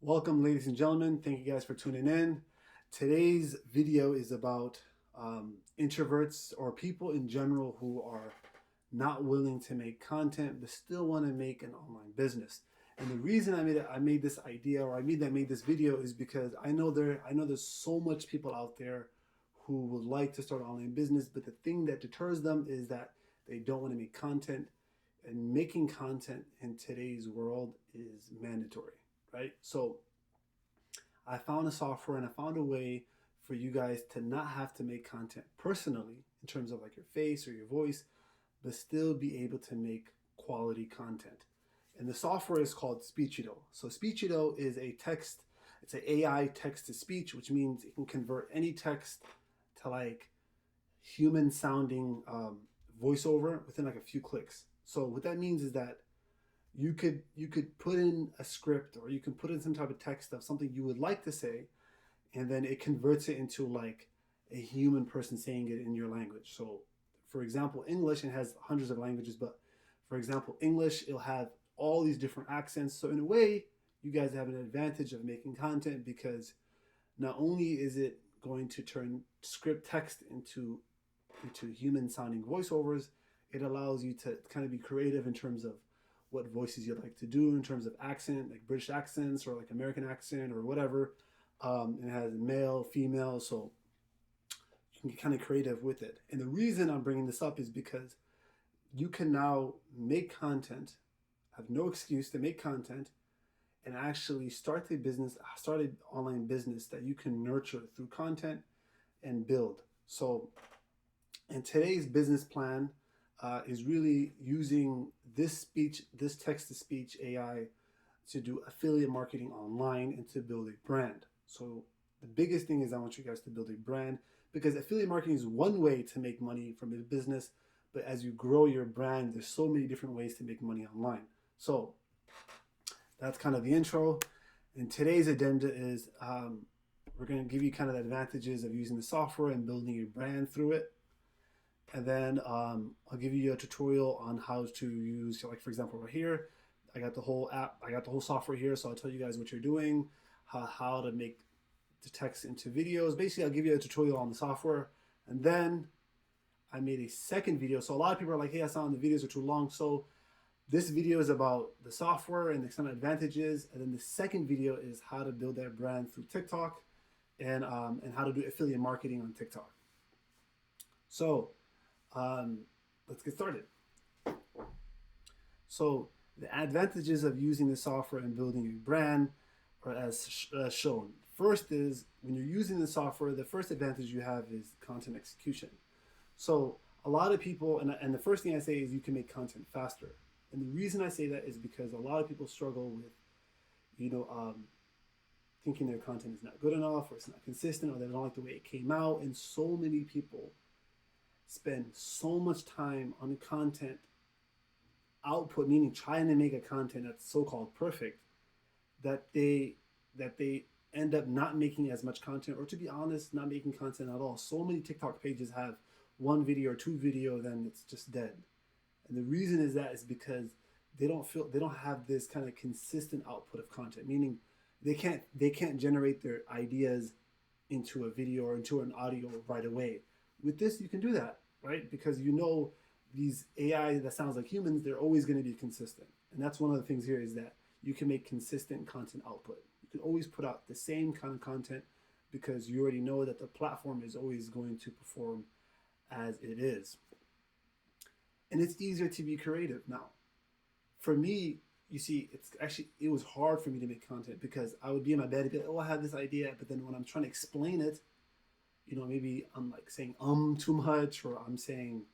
Welcome, ladies and gentlemen. Thank you guys for tuning in. Today's video is about introverts or people in general who are not willing to make content but still want to make an online business. And the reason I made this idea or made this video is because I know there's so much people out there who would like to start an online business, but the thing that deters them is that they don't want to make content, and making content in today's world is mandatory, right? So I found a software and I found a way for you guys to not have to make content personally in terms of like your face or your voice, but still be able to make quality content. And the software is called Speechito. So Speechito is it's an AI text to speech, which means it can convert any text to like human sounding voiceover within like a few clicks. So what that means is that you could put in a script or you can put in some type of text of something you would like to say, and then it converts it into like a human person saying it in your language. So for example, English, and has hundreds of languages, but for example, English, it'll have all these different accents. So in a way, you guys have an advantage of making content because not only is it going to turn script text into human sounding voiceovers, it allows you to kind of be creative in terms of what voices you'd like to do in terms of accent, like British accents or like American accent or whatever. It has male, female, so you can get kind of creative with it. And the reason I'm bringing this up is because you can now make content, have no excuse to make content, and actually start an online business that you can nurture through content and build. So and today's business plan is really using this text to speech AI to do affiliate marketing online and to build a brand. So the biggest thing is I want you guys to build a brand because affiliate marketing is one way to make money from a business, but as you grow your brand, there's so many different ways to make money online. So that's kind of the intro. And today's agenda is we're going to give you kind of the advantages of using the software and building your brand through it. And then I'll give you a tutorial on how to use, like for example, right here, I got the whole app, I got the whole software here. So I'll tell you guys what you're doing, how to make the text into videos. Basically, I'll give you a tutorial on the software. And then I made a second video. So a lot of people are like, hey, I found the videos are too long. So this video is about the software and some advantages. And then the second video is how to build that brand through TikTok and how to do affiliate marketing on TikTok. So let's get started. So the advantages of using the software and building a brand are as shown. First is when you're using the software, the first advantage you have is content execution. So a lot of people, and the first thing I say is you can make content faster. And the reason I say that is because a lot of people struggle with, you know, thinking their content is not good enough or it's not consistent or they don't like the way it came out. And so many people spend so much time on content output, meaning trying to make a content that's so-called perfect, that they end up not making as much content, or to be honest, not making content at all. So many TikTok pages have one video or two video, then it's just dead. And the reason is because they don't have this kind of consistent output of content, meaning they can't generate their ideas into a video or into an audio right away. With this, you can do that, right? Because you know these AI that sounds like humans, they're always going to be consistent. And that's one of the things here is that you can make consistent content output. You can always put out the same kind of content because you already know that the platform is always going to perform as it is. And it's easier to be creative now. For me, you see, it was hard for me to make content because I would be in my bed and be like, oh, I have this idea, but then when I'm trying to explain it, you know, maybe I'm like saying too much, or I'm saying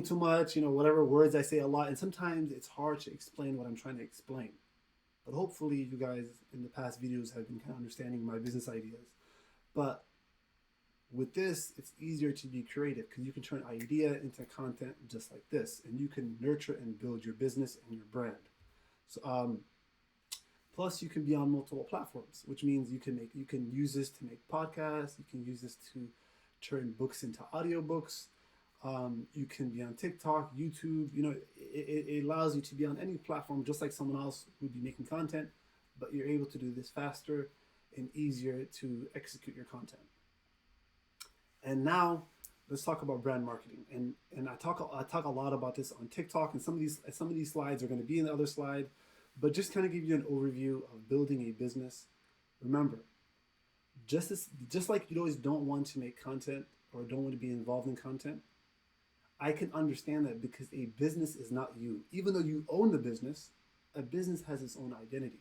too much, you know, whatever words I say a lot. And sometimes it's hard to explain what I'm trying to explain. But hopefully you guys in the past videos have been kind of understanding my business ideas. But with this, it's easier to be creative because you can turn idea into content just like this, and you can nurture and build your business and your brand. So, plus, you can be on multiple platforms, which means you can use this to make podcasts. You can use this to turn books into audiobooks. You can be on TikTok, YouTube. You know, it allows you to be on any platform, just like someone else would be making content. but you're able to do this faster and easier to execute your content. And now let's talk about brand marketing. And I talk a lot about this on TikTok, and some of these slides are going to be in the other slide, but just kind of give you an overview of building a business. Remember, just like you always don't want to make content or don't want to be involved in content, I can understand that because a business is not you. Even though you own the business, a business has its own identity.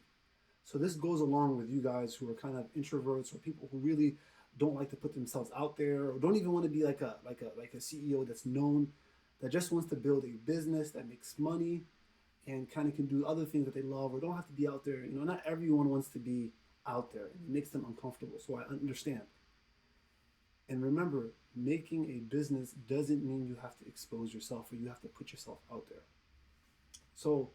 So this goes along with you guys who are kind of introverts or people who really don't like to put themselves out there or don't even want to be like a CEO that's known, that just wants to build a business that makes money and kind of can do other things that they love or don't have to be out there. You know, not everyone wants to be out there. It makes them uncomfortable. So I understand. And remember, making a business doesn't mean you have to expose yourself or you have to put yourself out there. So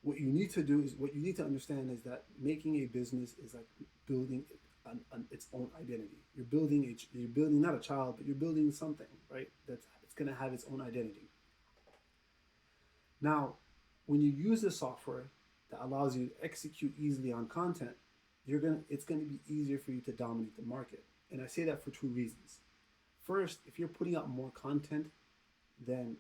what you need to understand is that making a business is like building its own identity. You're building not a child, but you're building something, right? That's it's going to have its own identity. Now, when you use a software that allows you to execute easily on content, it's going to be easier for you to dominate the market. And I say that for two reasons. First, if you're putting out more content, then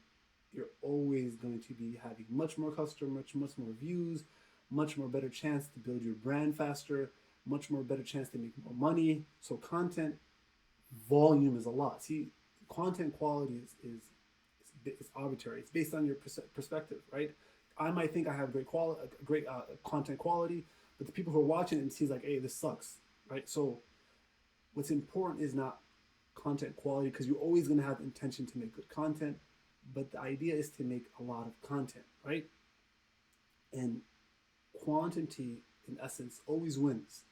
you're always going to be having much more customers, much more views, much more better chance to build your brand faster, much more better chance to make more money. So content volume is a lot. See, content quality is arbitrary. It's based on your perspective, right? I might think I have great content quality, but the people who are watching it and sees like, hey, this sucks, right? So what's important is not content quality, because you're always going to have intention to make good content, but the idea is to make a lot of content, right? And quantity, in essence, always wins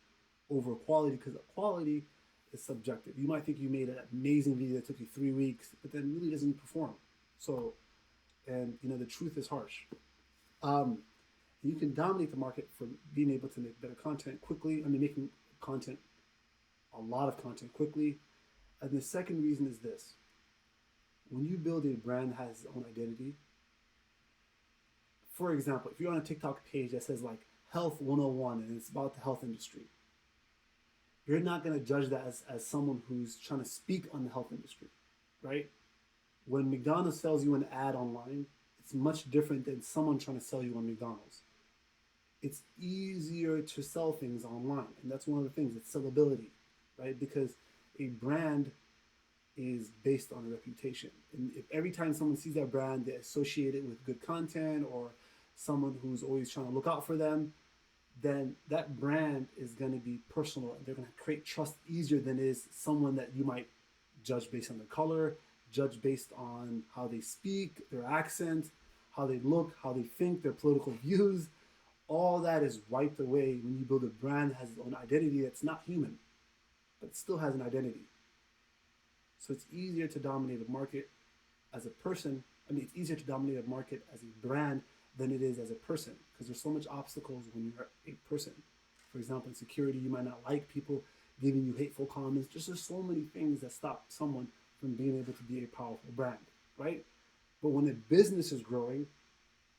over quality, because quality is subjective. You might think you made an amazing video that took you 3 weeks, but then really doesn't perform. So, and you know, the truth is harsh. You can dominate the market for being able to make better content quickly. I mean, making content, a lot of content quickly. And the second reason is this. When you build a brand that has its own identity, for example, if you're on a TikTok page that says like Health 101 and it's about the health industry, you're not going to judge that as someone who's trying to speak on the health industry, right? When McDonald's sells you an ad online, it's much different than someone trying to sell you on McDonald's. It's easier to sell things online, and that's one of the things, it's sellability, right? Because a brand is based on a reputation. And if every time someone sees that brand, they associate it with good content or someone who's always trying to look out for them, then that brand is going to be personal and they're going to create trust easier than is someone that you might judge based on their color, judge based on how they speak, their accent, how they look, how they think, their political views. All that is wiped away when you build a brand that has its own identity that's not human, but it still has an identity. So it's easier to dominate a market as a person. I mean, it's easier to dominate a market as a brand than it is as a person, because there's so much obstacles when you're a person. For example, in security, you might not like people giving you hateful comments. Just there's so many things that stop someone from being able to be a powerful brand, right? But when a business is growing,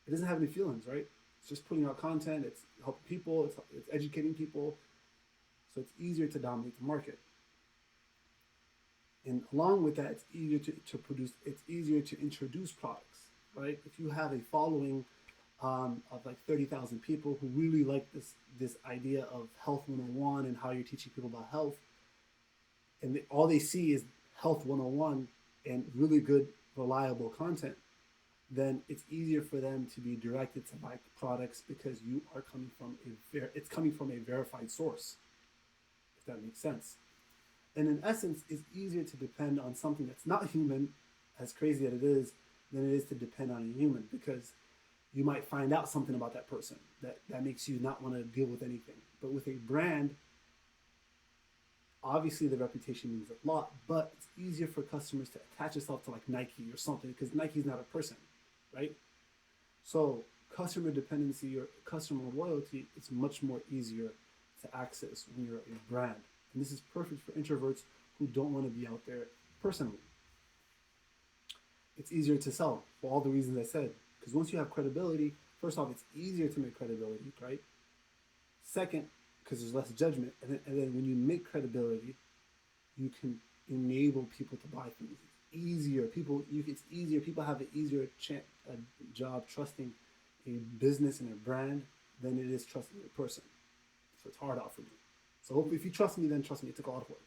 it doesn't have any feelings, right? It's just putting out content, it's helping people, it's educating people. So it's easier to dominate the market. And along with that, it's easier it's easier to introduce products, right? If you have a following of like 30,000 people who really like this idea of Health 101 and how you're teaching people about health, and all they see is Health 101 and really good, reliable content, then it's easier for them to be directed to buy products because you are coming from a verified source, if that makes sense. And in essence, it's easier to depend on something that's not human, as crazy as it is, than it is to depend on a human, because you might find out something about that person that makes you not want to deal with anything. But with a brand, obviously the reputation means a lot, but it's easier for customers to attach itself to like Nike or something, because Nike's not a person, right? So customer dependency or customer loyalty, it's much more easier to access when you're a brand. And this is perfect for introverts who don't want to be out there personally. It's easier to sell for all the reasons I said. Because once you have credibility, first off, it's easier to make credibility, right? Second, because there's less judgment. And then when you make credibility, you can enable people to buy things. It's easier. It's easier. People have an easier job trusting a business and a brand than it is trusting a person. So it's hard out for me. So hopefully, if you trust me, then trust me. It took a lot of work.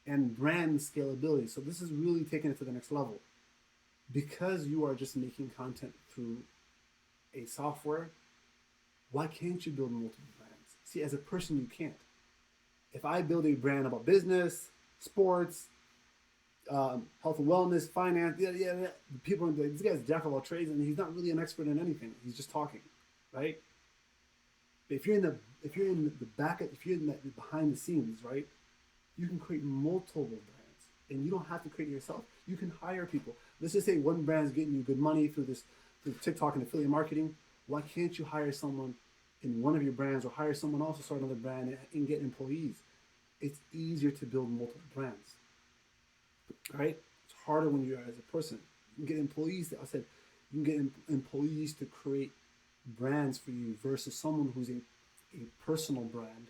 And brand scalability. So this is really taking it to the next level. Because you are just making content through a software, why can't you build multiple brands? See, as a person, you can't. If I build a brand about business, sports, health and wellness, finance, people are like, this guy's jack of all trades, and he's not really an expert in anything. He's just talking, right? But if you're in the behind the scenes, right, you can create multiple brands, and you don't have to create it yourself. You can hire people. Let's just say one brand is getting you good money through TikTok and affiliate marketing. Why can't you hire someone in one of your brands, or hire someone else to start another brand and get employees? It's easier to build multiple brands, right? It's harder when you're as a person. You can get employees. I said you can get employees to create brands for you versus someone who's a personal brand.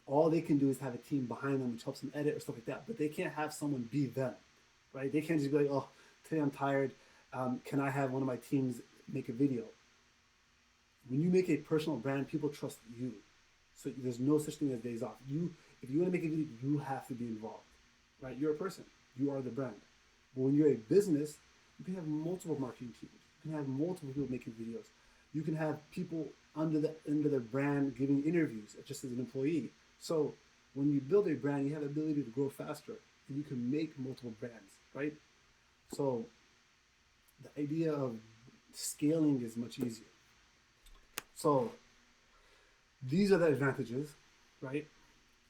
All they can do is have a team behind them which helps them edit or stuff like that, but they can't have someone be them, right? They can't just be like, oh, today I'm tired. Can I have one of my teams make a video? When you make a personal brand, people trust you. So there's no such thing as days off. If you want to make a video, you have to be involved, right? You're a person. You are the brand. But when you're a business, you can have multiple marketing teams. You can have multiple people making videos. You can have people under the brand giving interviews just as an employee. So when you build a brand, you have the ability to grow faster, and you can make multiple brands, right? So the idea of scaling is much easier. So these are the advantages, right?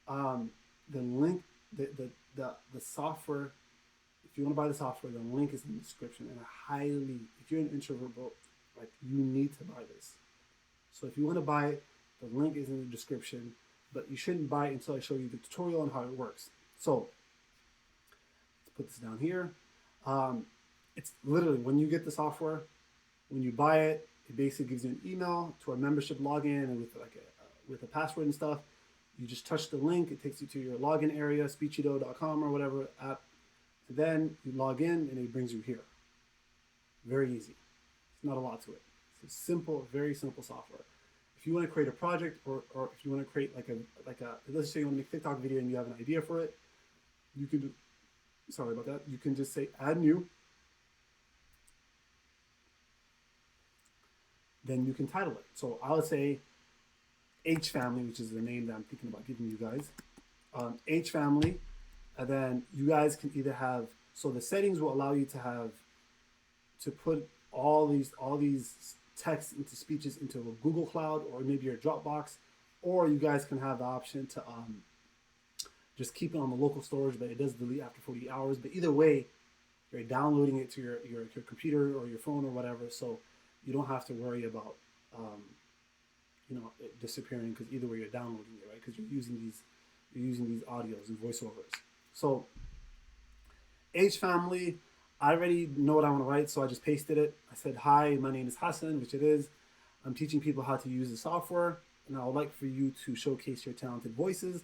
The link, the software, if you want to buy the software, the link is in the description. And if you're an introvert, like, you need to buy this. So if you want to buy it, the link is in the description, but you shouldn't buy it until I show you the tutorial on how it works. So let's put this down here. It's literally, when you get the software, when you buy it, it basically gives you an email to our membership login, and with a password and stuff. You just touch the link, it takes you to your login area, speechido.com or whatever app. And then you log in and it brings you here. Very easy. It's not a lot to it. It's a simple, very simple software. If you want to create a project, or if you want to create let's say you want to make a TikTok video and you have an idea for it, you can do, sorry about that, you can just say add new. Then you can title it. So I would say H Family, which is the name that I'm thinking about giving you guys. H Family, and then you guys can either have, so the settings will allow you to put all these text into speeches into a Google Cloud or maybe your Dropbox, or you guys can have the option to just keep it on the local storage, but it does delete after 48 hours. But either way, you're downloading it to your computer or your phone or whatever, so you don't have to worry about it disappearing, because either way you're downloading it, right? Because you're using these audios and voiceovers. So H Family, I already know what I want to write, so I just pasted it. I said, hi, my name is Hassan, which it is. I'm teaching people how to use the software, and I would like for you to showcase your talented voices.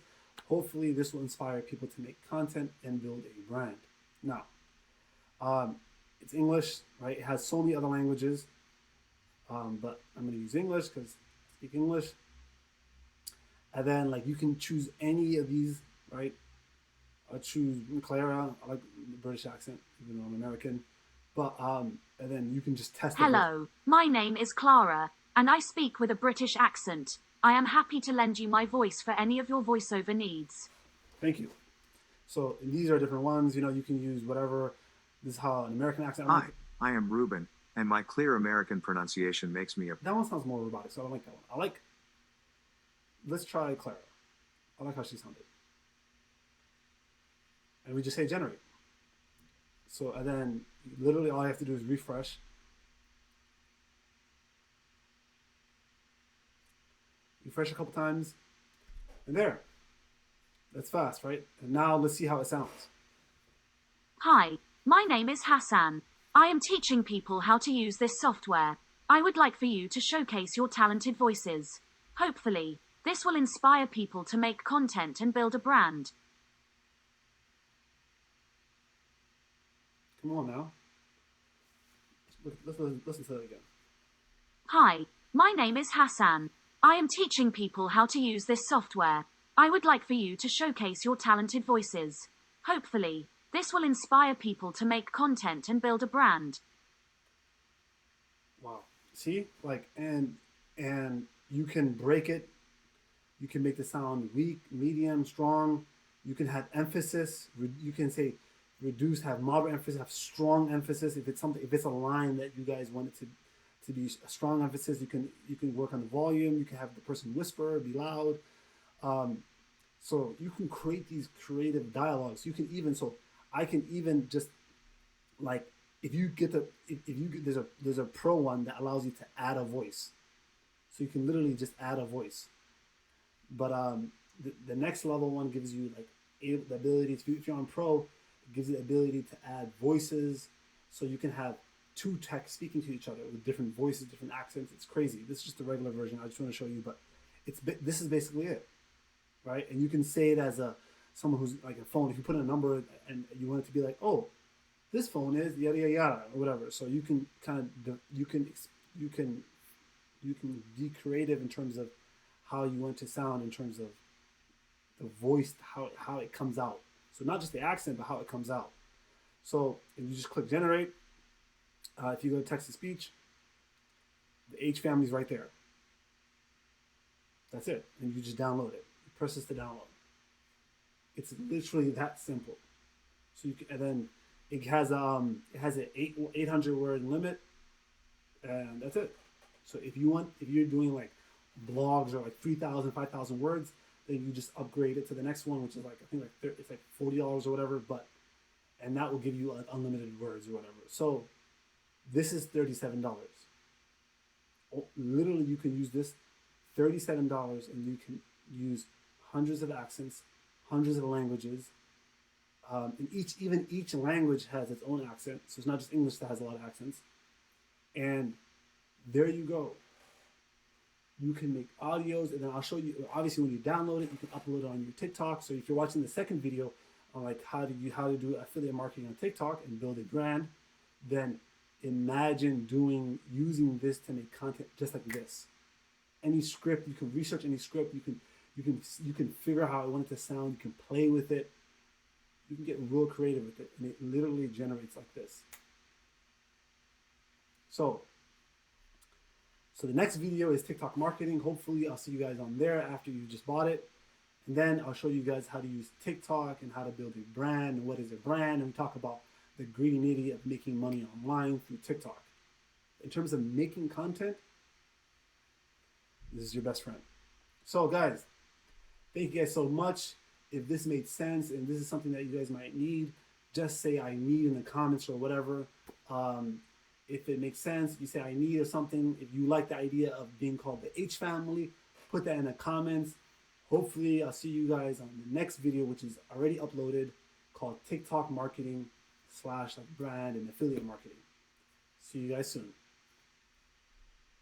Hopefully this will inspire people to make content and build a brand. Now, it's English, right? It has so many other languages, but I'm going to use English because I speak English. And then, like, you can choose any of these, right? I choose Clara. I like the British accent, even though I'm American. But and then you can just test it. Hello, my name is Clara, and I speak with a British accent. I am happy to lend you my voice for any of your voiceover needs. Thank you. So these are different ones. You can use whatever. This is how an American accent. Hi, I am Ruben, and my clear American pronunciation makes me a... That one sounds more robotic, so I don't like that one. Let's try Clara. I like how she sounded. And we just say generate. So, and then literally all I have to do is refresh. Refresh a couple times. And there. That's fast, right? And now let's see how it sounds. Hi, my name is Hassan. I am teaching people how to use this software. I would like for you to showcase your talented voices. Hopefully, this will inspire people to make content and build a brand. Come on now. Let's listen to that again. Hi, my name is Hassan. I am teaching people how to use this software. I would like for you to showcase your talented voices. Hopefully, this will inspire people to make content and build a brand. Wow. See, like, and you can break it. You can make the sound weak, medium, strong. You can have emphasis. You can say reduce, have moderate emphasis, have strong emphasis. If it's something, if it's a line that you guys want it to be a strong emphasis, you can work on the volume. You can have the person whisper, be loud. So you can create these creative dialogues. You can even, so I can even just like, if you get there's a pro one that allows you to add a voice. So you can literally just add a voice. But the next level one gives you like the ability to, if you're on pro, it gives you the ability to add voices. So you can have two texts speaking to each other with different voices, different accents. It's crazy. This is just the regular version. I just want to show you, but this is basically it, right? And you can say it as someone who's like a phone. If you put in a number and you want it to be like, oh, this phone is yada yada yada or whatever. So you can kind of you can be creative in terms of how you want to sound, in terms of the voice, how it comes out. So not just the accent, but how it comes out. So if you just click generate, if you go to text to speech, the H family is right there. That's it, and you just download it. You press this to download. It's literally that simple. So you can, and then it has an 800 word limit, and that's it. So if you're doing like blogs or like 3,000, 5,000 words, then you just upgrade it to the next one, which is like, I think like it's like $40 or whatever, and that will give you like unlimited words or whatever. So this is $37. Literally, you can use this $37, and you can use hundreds of accents, hundreds of languages. And each language has its own accent, so it's not just English that has a lot of accents. And there you go. You can make audios, and then I'll show you. Obviously, when you download it, you can upload it on your TikTok. So if you're watching the second video on like how to do affiliate marketing on TikTok and build a brand, then imagine using this to make content just like this. Any script, you can research any script. You can figure out how I want it to sound. You can play with it. You can get real creative with it, and it literally generates like this. So the next video is TikTok marketing. Hopefully, I'll see you guys on there after you just bought it. And then I'll show you guys how to use TikTok and how to build a brand and what is a brand. And we talk about the gritty-nitty of making money online through TikTok. In terms of making content, this is your best friend. So guys, thank you guys so much. If this made sense and this is something that you guys might need, just say I need in the comments or whatever. If it makes sense, you say I need or something. If you like the idea of being called the H family, put that in the comments. Hopefully, I'll see you guys on the next video, which is already uploaded, called TikTok marketing / brand and affiliate marketing. See you guys soon.